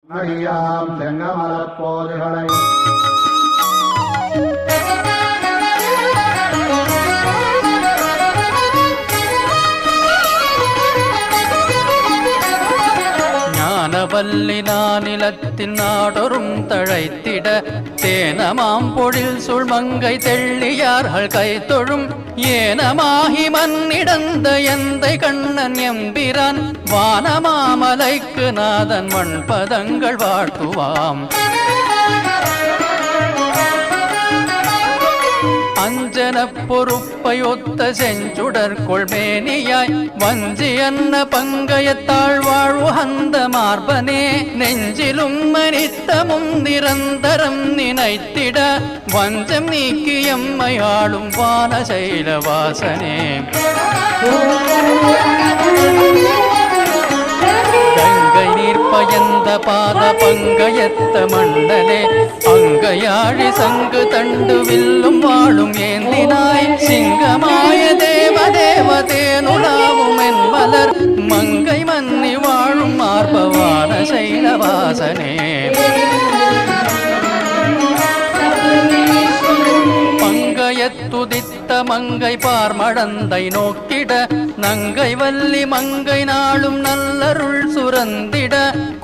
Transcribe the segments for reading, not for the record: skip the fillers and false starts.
மடியாம் செங்கமலப்போதுகளை ஞானவல்லி நானிலத்தின் நாடொரும் தழைத்திட தேனமாம் பொழில் சுழ்மங்கை தெள்ளியார்கள் கைத்தொழும் ஏனமாகி மண்ணிடந்த எந்தை கண்ணன் எம்பிரான் வானமாமலைக்கு நாதன் மண்பதங்கள் வாழ்த்துவாம். அஞ்சன பொறுப்பையொத்த செஞ்சுடர் கொள்மேனியாய் வஞ்சி அன்ன பங்கயத்தாள் வாழ்வு அந்த மார்பனே நெஞ்சிலும் மனித்தமும் நிரந்தரம் நினைத்திட வஞ்சம் நீக்கி எம்மை ஆளும் வானசைலவாசனே. கங்கை நீர் பயந்த பாத பங்கயத்த மண்டலே அங்கையாழி சங்கு தண்டு வில்லும் வாழும் ஏந்தினாய் சிங்கமாய தேவதேவதேனுலாவும் என் மலர் மங்கை மன்னி வாழும் மார்பவான சைலவாசனே. துதித்த மங்கை பார்மடந்தை நோக்கிட நங்கை வல்லி மங்கை நாளும் நல்லருள் சுரந்திட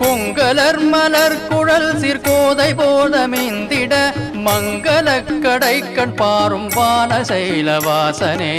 கொங்கலர் மலர் குழல் சிற்கோதை போதமீந்திட மங்கள கடைக்கண் பாரும் வானசைலவாசனே.